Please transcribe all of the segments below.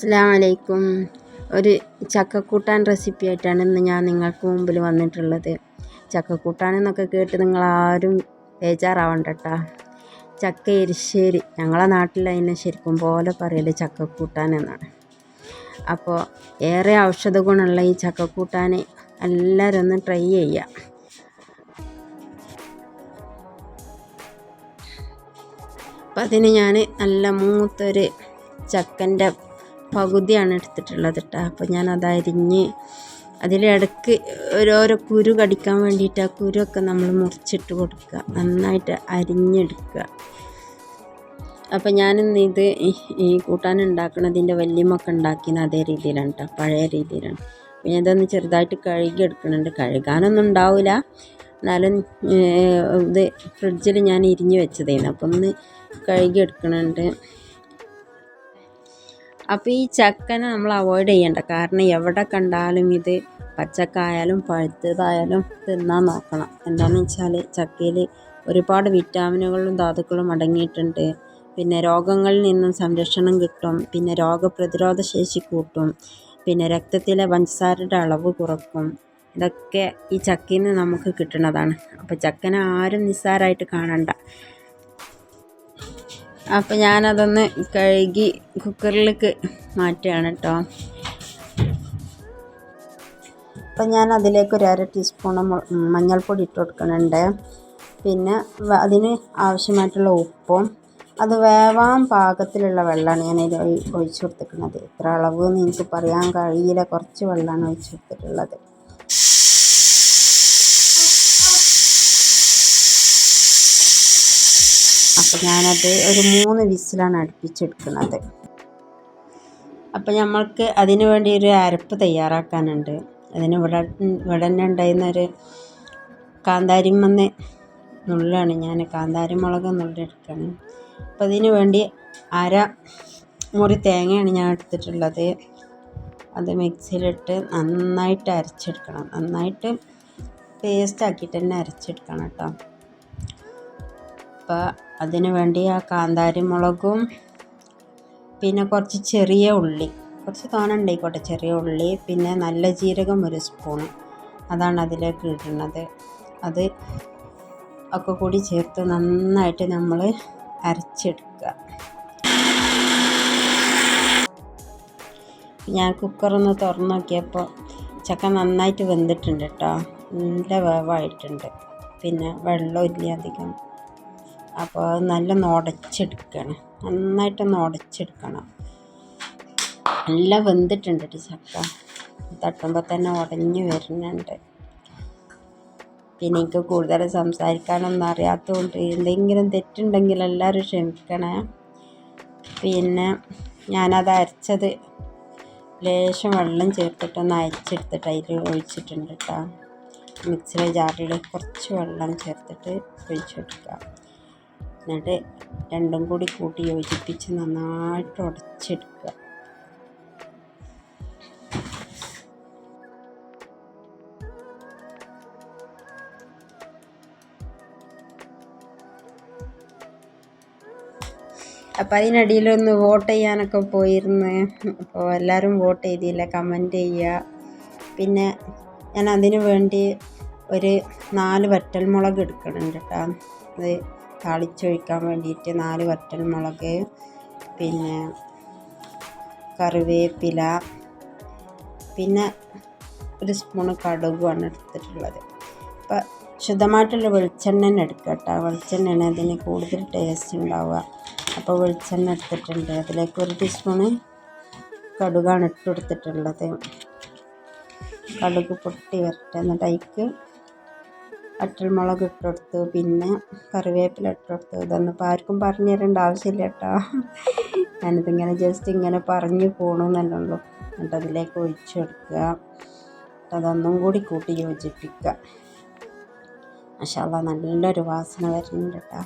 അസ്സലാമു അലൈക്കും. ഒരു ചക്കക്കൂട്ടാൻ റെസിപ്പി ആയിട്ടാണ് ഇന്ന് ഞാൻ നിങ്ങൾക്ക് മുമ്പിൽ വന്നിട്ടുള്ളത്. ചക്കക്കൂട്ടാൻ എന്നൊക്കെ കേട്ട് നിങ്ങളാരും ബേജാറാവണ്ട കേട്ടോ. ചക്ക എരിശ്ശേരി, ഞങ്ങളെ നാട്ടിൽ അതിനെ ശരിക്കും പോലെ പറയൽ ചക്കക്കൂട്ടാൻ എന്നാണ്. അപ്പോൾ ഏറെ ഔഷധ ഗുണമുള്ള ഈ ചക്കക്കൂട്ടാൻ എല്ലാവരും ഒന്ന് ട്രൈ ചെയ്യുക. അപ്പം അതിന് ഞാൻ നല്ല മൂത്തൊരു ചക്കൻ്റെ പകുതിയാണ് എടുത്തിട്ടുള്ളത് കേട്ടോ. അപ്പോൾ ഞാനത് അരിഞ്ഞ് അതിലിടക്ക് ഓരോരോ കുരു കടിക്കാൻ വേണ്ടിയിട്ട് ആ കുരുവൊക്കെ നമ്മൾ മുറിച്ചിട്ട് കൊടുക്കുക, നന്നായിട്ട് അരിഞ്ഞെടുക്കുക. അപ്പോൾ ഞാനിന്ന് ഇത് ഈ കൂട്ടാൻ ഉണ്ടാക്കുന്നതിൻ്റെ വല്യമ്മൊക്കെ ഉണ്ടാക്കിയത് അതേ രീതിയിലാണ് കേട്ടോ, പഴയ രീതിയിലാണ്. പിന്നെ ഇതൊന്ന് ചെറുതായിട്ട് കഴുകിയെടുക്കുന്നുണ്ട്. കഴുകാനൊന്നും ഉണ്ടാവില്ല, എന്നാലും ഇത് ഫ്രിഡ്ജിൽ ഞാൻ ഇരിഞ്ഞ് വെച്ചതായിരുന്നു, അപ്പോൾ ഒന്ന് കഴുകിയെടുക്കുന്നുണ്ട്. അപ്പോൾ ഈ ചക്കനെ നമ്മൾ അവോയ്ഡ് ചെയ്യണ്ട, കാരണം എവിടെ കണ്ടാലും ഇത് പച്ചക്കായാലും പഴുത്തതായാലും തിന്നാൻ നോക്കണം. എന്താണെന്ന് വെച്ചാൽ ചക്കയിൽ ഒരുപാട് വിറ്റാമിനുകളും ധാതുക്കളും അടങ്ങിയിട്ടുണ്ട്. പിന്നെ രോഗങ്ങളിൽ നിന്നും സംരക്ഷണം കിട്ടും, പിന്നെ രോഗപ്രതിരോധ ശേഷി കൂട്ടും, പിന്നെ രക്തത്തിലെ പഞ്ചസാരയുടെ അളവ് കുറക്കും. ഇതൊക്കെ ഈ ചക്കയിൽ നിന്ന് നമുക്ക് കിട്ടുന്നതാണ്. അപ്പോൾ ചക്കനെ ആരും നിസ്സാരമായിട്ട് കാണണ്ട. അപ്പോൾ ഞാനതൊന്ന് കഴുകി കുക്കറിലേക്ക് മാറ്റുകയാണ് കേട്ടോ. അപ്പം ഞാൻ അതിലേക്ക് ഒരു 1/2 ടീസ്പൂൺ മഞ്ഞൾപ്പൊടി ഇട്ട് കൊടുക്കുന്നുണ്ട്. പിന്നെ അതിന് ആവശ്യമായിട്ടുള്ള ഉപ്പും അത് വേവാൻ പാകത്തിലുള്ള വെള്ളമാണ് ഞാൻ ഒഴിച്ചു കൊടുത്തിരിക്കുന്നത്. ഇത്ര അളവ് എന്ന് എനിക്ക് പറയാൻ കഴിയില്ല, കുറച്ച് വെള്ളമാണ് ഒഴിച്ചു കൊടുത്തിട്ടുള്ളത്. അപ്പോൾ ഞാനത് ഒരു 3 വിസിലാണ് അടുപ്പിച്ചെടുക്കുന്നത്. അപ്പോൾ നമ്മൾക്ക് അതിന് വേണ്ടി ഒരു അരപ്പ് തയ്യാറാക്കാനുണ്ട്. അതിന് ഇവിടെ തന്നെ ഉണ്ടായിരുന്നൊരു കാന്താരിമന്ന് നുള്ളാണ്, ഞാൻ കാന്താരി മുളക് നുള്ളെടുക്കുകയാണ്. അപ്പോൾ അതിന് വേണ്ടി 1/2 മുറി തേങ്ങയാണ് ഞാൻ എടുത്തിട്ടുള്ളത്. അത് മിക്സിയിലിട്ട് നന്നായിട്ട് അരച്ചെടുക്കണം, നന്നായിട്ട് പേസ്റ്റാക്കിയിട്ട് തന്നെ അരച്ചെടുക്കണം കേട്ടോ. അപ്പോൾ അതിന് വേണ്ടി ആ കാന്താരി മുളകും പിന്നെ കുറച്ച് ചെറിയ ഉള്ളി, കുറച്ച് തോന ഉണ്ടായിക്കോട്ടെ, ചെറിയ ഉള്ളി, പിന്നെ നല്ല ജീരകം 1 സ്പൂണ്, അതാണ് അതിലേക്ക് ഇടുന്നത്. അത് ഒക്കെ കൂടി ചേർത്ത് നന്നായിട്ട് നമ്മൾ അരച്ചെടുക്കുക. ഞാൻ കുക്കറൊന്ന് തുറന്ന് നോക്കിയപ്പോൾ ചക്ക നന്നായിട്ട് വെന്തിട്ടുണ്ട് കേട്ടോ, നല്ല വേവായിട്ടുണ്ട്, പിന്നെ വെള്ളമില്ല അധികം. അപ്പോൾ അത് നല്ല ഉടച്ചെടുക്കണം, നന്നായിട്ടൊന്ന് ഉടച്ചെടുക്കണം. നല്ല വെന്തിട്ടുണ്ട് ചക്ക, തട്ടുമ്പോൾ തന്നെ ഉടഞ്ഞ് വരുന്നുണ്ട്. പിന്നെ എനിക്ക് കൂടുതൽ സംസാരിക്കാനൊന്നും അറിയാത്തതുകൊണ്ട് എന്തെങ്കിലും തെറ്റുണ്ടെങ്കിൽ എല്ലാവരും ക്ഷമിക്കണേ. പിന്നെ ഞാനത് അരച്ചത് ലേശം വെള്ളം ചേർത്തിട്ടൊന്ന് അരച്ചെടുത്തിട്ട് അതിൽ ഒഴിച്ചിട്ടുണ്ട് കേട്ടോ. മിക്സിയുടെ ജാറിൽ കുറച്ച് വെള്ളം ചേർത്തിട്ട് ഒഴിച്ചെടുക്കുക. എന്നിട്ട് രണ്ടും കൂടി കൂട്ടി യോജിപ്പിച്ച് നന്നായിട്ട് ഉടച്ചെടുക്കുക. അപ്പോൾ അതിനിടയിലൊന്ന് വോട്ട് ചെയ്യാനൊക്കെ പോയിരുന്നു. അപ്പോൾ എല്ലാവരും വോട്ട് ചെയ്തില്ല, കമൻറ്റ് ചെയ്യുക. പിന്നെ ഞാൻ അതിന് വേണ്ടി ഒരു 4 വറ്റൽമുളക് എടുക്കുന്നുണ്ട് കേട്ടോ. അത് താളിച്ചൊഴിക്കാൻ വേണ്ടിയിട്ട് 4 വറ്റൽമുളക്, പിന്നെ കറിവേപ്പില, പിന്നെ 1 സ്പൂണ് കടുകുമാണ് എടുത്തിട്ടുള്ളത്. അപ്പോൾ ശുദ്ധമായിട്ടുള്ള വെളിച്ചെണ്ണ എടുക്കുക കേട്ടോ, വെളിച്ചെണ്ണയാണ് അതിന് കൂടുതൽ ടേസ്റ്റ് ഉണ്ടാവുക. അപ്പോൾ വെളിച്ചെണ്ണ എടുത്തിട്ടുണ്ട്, അതിലേക്ക് 1 ടീസ്പൂണ് കടുകാണ് ഇട്ട് കൊടുത്തിട്ടുള്ളത്. കടുക് പൊട്ടി വരട്ടെ, എന്നിട്ട് അതിലേക്ക് വറ്റൽമുളക് ഇട്ട് കൊടുത്തു, പിന്നെ കറിവേപ്പില ഇട്ട് കൊടുത്തു. ഇതൊന്നും ഇപ്പോൾ ആർക്കും പറഞ്ഞു തരേണ്ട ആവശ്യമില്ല കേട്ടോ, ഞാനിതിങ്ങനെ ജസ്റ്റ് ഇങ്ങനെ പറഞ്ഞു പോകണമെന്നല്ലേ ഉള്ളൂ. എന്നിട്ട് അതിലേക്ക് ഒഴിച്ചു കൊടുക്കുക, അതൊന്നും കൂടി കൂട്ടി യോജിപ്പിക്കുക. മാഷാ അല്ലാഹ് നല്ലൊരു വാസന വരുന്നുണ്ട് കേട്ടോ,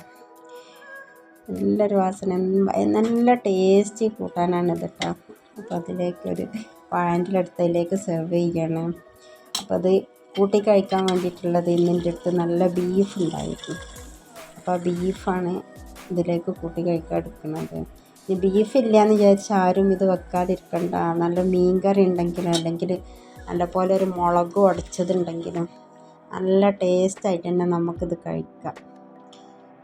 നല്ലൊരു വാസന, നല്ല ടേസ്റ്റി കൂട്ടാനാണിത് കേട്ടോ. അപ്പോൾ അതിലേക്ക് ഒരു പാനിലെടുത്തതിലേക്ക് സെർവ് ചെയ്യണം. അപ്പോൾ അത് കൂട്ടി കഴിക്കാൻ വേണ്ടിയിട്ടുള്ളത് ഇന്നിൻ്റെ അടുത്ത് നല്ല ബീഫ് ഉണ്ടായിരുന്നു. അപ്പോൾ ആ ബീഫാണ് ഇതിലേക്ക് കൂട്ടി കഴിക്കാൻ എടുക്കുന്നത്. ഈ ബീഫ് ഇല്ലയെന്ന് വിചാരിച്ച് ആരും ഇത് വെക്കാതിരിക്കണ്ട. നല്ല മീൻ കറി ഉണ്ടെങ്കിലും അല്ലെങ്കിൽ നല്ല പോലെ ഒരു മുളക് ഉടച്ചതുണ്ടെങ്കിലും നല്ല ടേസ്റ്റായിട്ട് തന്നെ നമുക്കിത് കഴിക്കാം.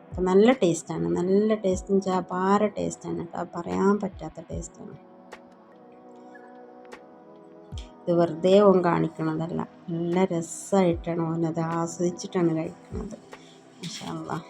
അപ്പം നല്ല ടേസ്റ്റാണ്, നല്ല ടേസ്റ്റ് വെച്ചാൽ അപാര ടേസ്റ്റാണ് കേട്ടോ, പറയാൻ പറ്റാത്ത ടേസ്റ്റാണ്. ഇത് വെറുതെ ഓൻ കാണിക്കണതല്ല, നല്ല രസമായിട്ടാണ് ഓനത് ആസ്വദിച്ചിട്ടാണ് കഴിക്കുന്നത്. മാഷാ അല്ലാഹ്.